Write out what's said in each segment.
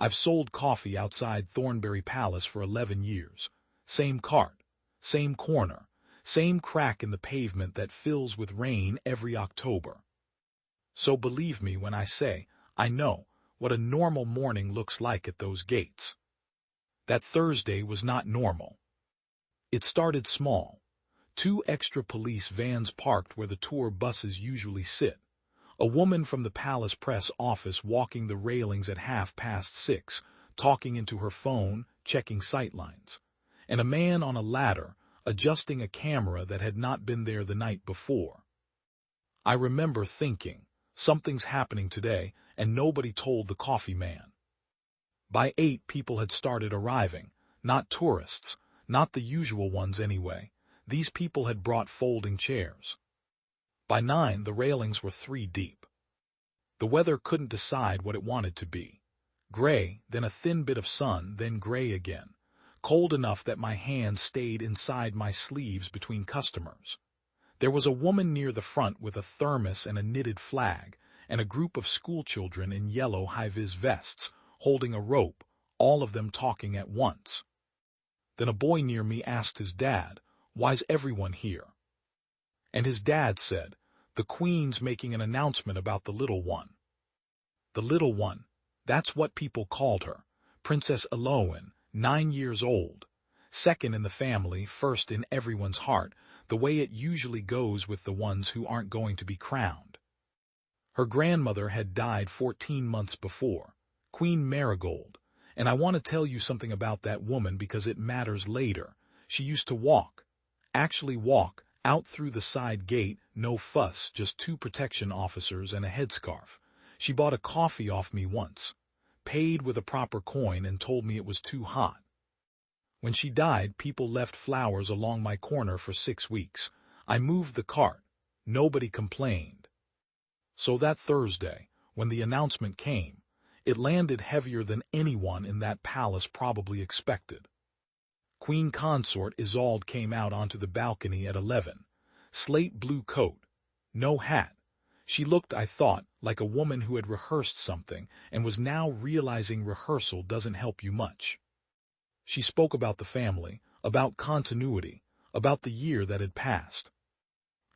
I've sold coffee outside Thornbury Palace for 11 years. Same cart, same corner, same crack in the pavement that fills with rain every October. So believe me when I say, I know what a normal morning looks like at those gates. That Thursday was not normal. It started small. 2 extra police vans parked where the tour buses usually sit. A woman from the palace press office walking the railings at 6:30, talking into her phone, checking sightlines. And a man on a ladder, adjusting a camera that had not been there the night before. I remember thinking, something's happening today, and nobody told the coffee man. By 8, people had started arriving, not tourists, not the usual ones anyway. These people had brought folding chairs. By 9, the railings were 3 deep. The weather couldn't decide what it wanted to be. Gray, then a thin bit of sun, then gray again. Cold enough that my hands stayed inside my sleeves between customers. There was a woman near the front with a thermos and a knitted flag, and a group of schoolchildren in yellow high-vis vests, holding a rope, all of them talking at once. Then a boy near me asked his dad, "Why's everyone here?" And his dad said, "The Queen's making an announcement about the little one." The little one, that's what people called her, Princess Elowen, 9 years old. Second in the family, first in everyone's heart, the way it usually goes with the ones who aren't going to be crowned. Her grandmother had died 14 months before, Queen Marigold, and I want to tell you something about that woman because it matters later. She used to walk, actually walk, out through the side gate, no fuss, just 2 protection officers and a headscarf. She bought a coffee off me once, paid with a proper coin and told me it was too hot. When she died, people left flowers along my corner for 6 weeks. I moved the cart. Nobody complained. So that Thursday, when the announcement came, it landed heavier than anyone in that palace probably expected. Queen Consort Isolde came out onto the balcony at 11. Slate blue coat, no hat. She looked, I thought, like a woman who had rehearsed something and was now realizing rehearsal doesn't help you much. She spoke about the family, about continuity, about the year that had passed.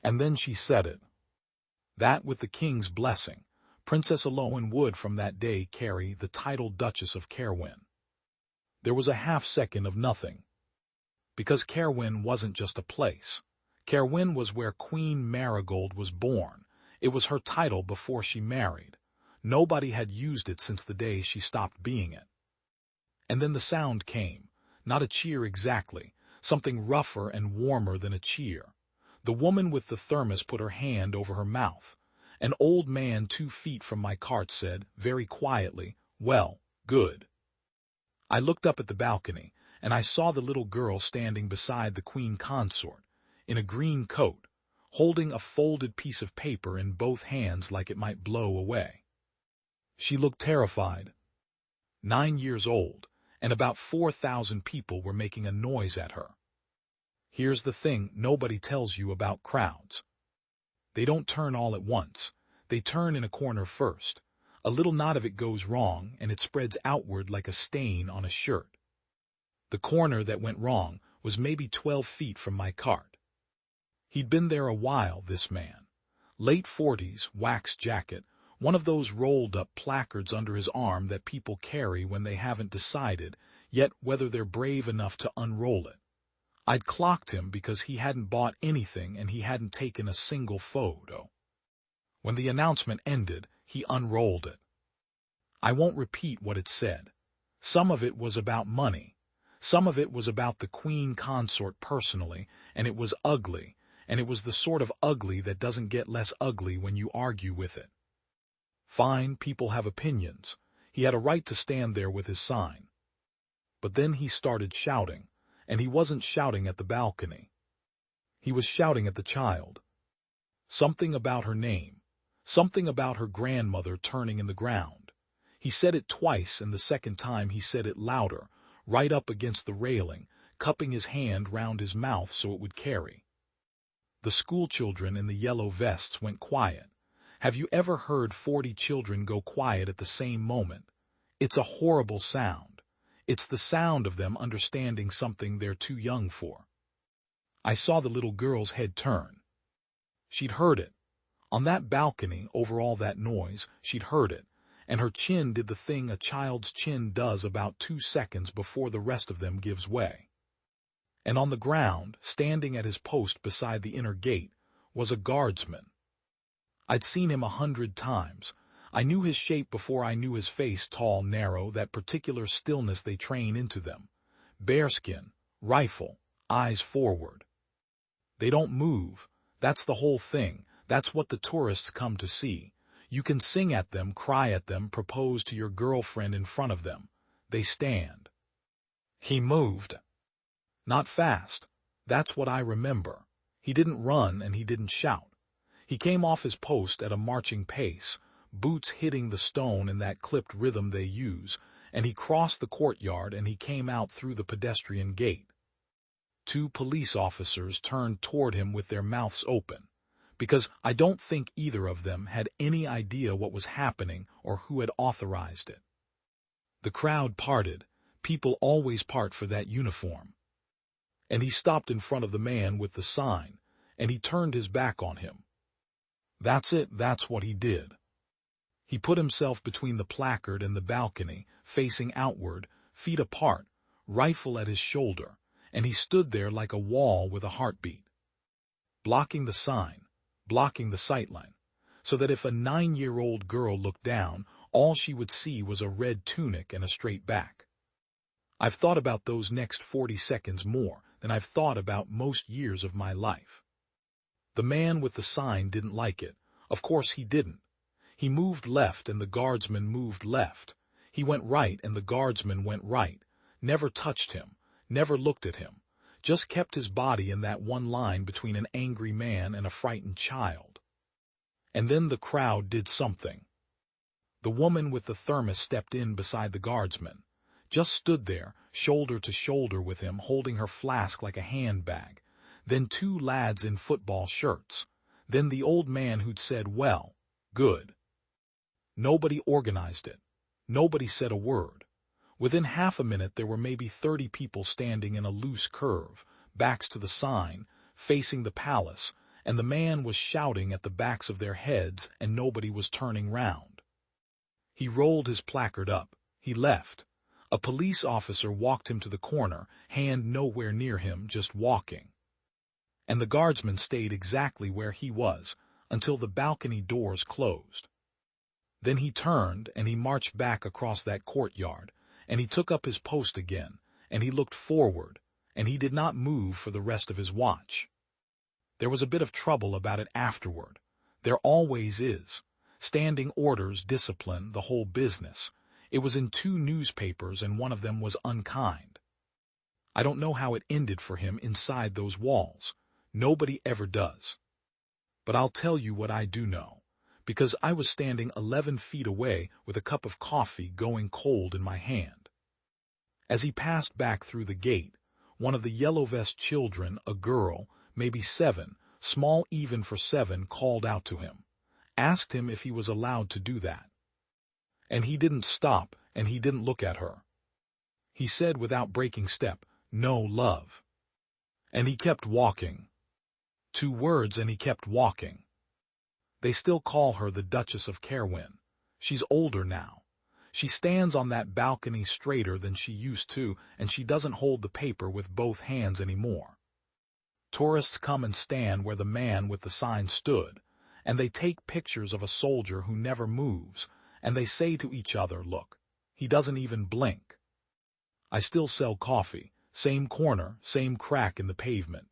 And then she said it. That with the king's blessing, Princess Elowen would from that day carry the title Duchess of Caerwyn. There was a half-second of nothing. Because Caerwyn wasn't just a place. Caerwyn was where Queen Marigold was born. It was her title before she married. Nobody had used it since the day she stopped being it. And then the sound came. Not a cheer exactly, something rougher and warmer than a cheer. The woman with the thermos put her hand over her mouth. An old man 2 feet from my cart said, very quietly, "Well, good." I looked up at the balcony, and I saw the little girl standing beside the Queen Consort, in a green coat, holding a folded piece of paper in both hands like it might blow away. She looked terrified. 9 years old, and about 4,000 people were making a noise at her. Here's the thing nobody tells you about crowds. They don't turn all at once. They turn in a corner first. A little knot of it goes wrong, and it spreads outward like a stain on a shirt. The corner that went wrong was maybe 12 feet from my cart. He'd been there a while, this man. Late 40s, wax jacket, one of those rolled-up placards under his arm that people carry when they haven't decided yet whether they're brave enough to unroll it. I'd clocked him because he hadn't bought anything and he hadn't taken a single photo. When the announcement ended, he unrolled it. I won't repeat what it said. Some of it was about money. Some of it was about the Queen Consort personally, and it was ugly, and it was the sort of ugly that doesn't get less ugly when you argue with it. Fine, people have opinions. He had a right to stand there with his sign. But then he started shouting, and he wasn't shouting at the balcony. He was shouting at the child. Something about her name. Something about her grandmother turning in the ground. He said it twice, and the second time he said it louder, right up against the railing, cupping his hand round his mouth so it would carry. The schoolchildren in the yellow vests went quiet. Have you ever heard 40 children go quiet at the same moment? It's a horrible sound. It's the sound of them understanding something they're too young for. I saw the little girl's head turn. She'd heard it. On that balcony, over all that noise, she'd heard it, and her chin did the thing a child's chin does about 2 seconds before the rest of them gives way. And on the ground, standing at his post beside the inner gate, was a guardsman. I'd seen him 100 times. I knew his shape before I knew his face, tall, narrow, that particular stillness they train into them. Bearskin, rifle, eyes forward. They don't move. That's the whole thing. That's what the tourists come to see. You can sing at them, cry at them, propose to your girlfriend in front of them. They stand. He moved. Not fast. That's what I remember. He didn't run and he didn't shout. He came off his post at a marching pace, boots hitting the stone in that clipped rhythm they use, and he crossed the courtyard and he came out through the pedestrian gate. 2 police officers turned toward him with their mouths open, because I don't think either of them had any idea what was happening or who had authorized it. The crowd parted. People always part for that uniform. And he stopped in front of the man with the sign, and he turned his back on him. That's it, that's what he did. He put himself between the placard and the balcony, facing outward, feet apart, rifle at his shoulder, and he stood there like a wall with a heartbeat. Blocking the sign, blocking the sightline, so that if a 9-year-old girl looked down, all she would see was a red tunic and a straight back. I've thought about those next 40 seconds more than I've thought about most years of my life. The man with the sign didn't like it. Of course he didn't. He moved left and the guardsman moved left. He went right and the guardsman went right. Never touched him, never looked at him. Just kept his body in that one line between an angry man and a frightened child. And then the crowd did something. The woman with the thermos stepped in beside the guardsman. Just stood there, shoulder to shoulder with him, holding her flask like a handbag. Then 2 lads in football shirts. Then the old man who'd said, well, good. Nobody organized it. Nobody said a word. Within half a minute there were maybe 30 people standing in a loose curve, backs to the sign, facing the palace, and the man was shouting at the backs of their heads and nobody was turning round. He rolled his placard up. He left. A police officer walked him to the corner, hand nowhere near him, just walking. And the guardsman stayed exactly where he was, until the balcony doors closed. Then he turned and he marched back across that courtyard, and he took up his post again, and he looked forward, and he did not move for the rest of his watch. There was a bit of trouble about it afterward. There always is. Standing orders, discipline, the whole business. It was in 2 newspapers and one of them was unkind. I don't know how it ended for him inside those walls. Nobody ever does. But I'll tell you what I do know, because I was standing 11 feet away with a cup of coffee going cold in my hand. As he passed back through the gate, one of the yellow vest children, a girl, maybe 7, small even for 7, called out to him, asked him if he was allowed to do that. And he didn't stop, and he didn't look at her. He said without breaking step, "No, love." And he kept walking. 2 words and he kept walking. They still call her the Duchess of Caerwyn. She's older now. She stands on that balcony straighter than she used to, and she doesn't hold the paper with both hands anymore. Tourists come and stand where the man with the sign stood, and they take pictures of a soldier who never moves, and they say to each other, look, he doesn't even blink. I still sell coffee, same corner, same crack in the pavement.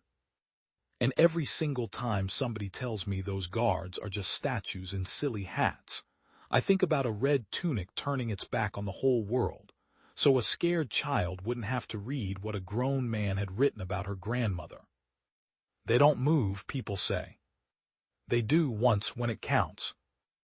And every single time somebody tells me those guards are just statues in silly hats, I think about a red tunic turning its back on the whole world, so a scared child wouldn't have to read what a grown man had written about her grandmother. They don't move, people say. They do once when it counts.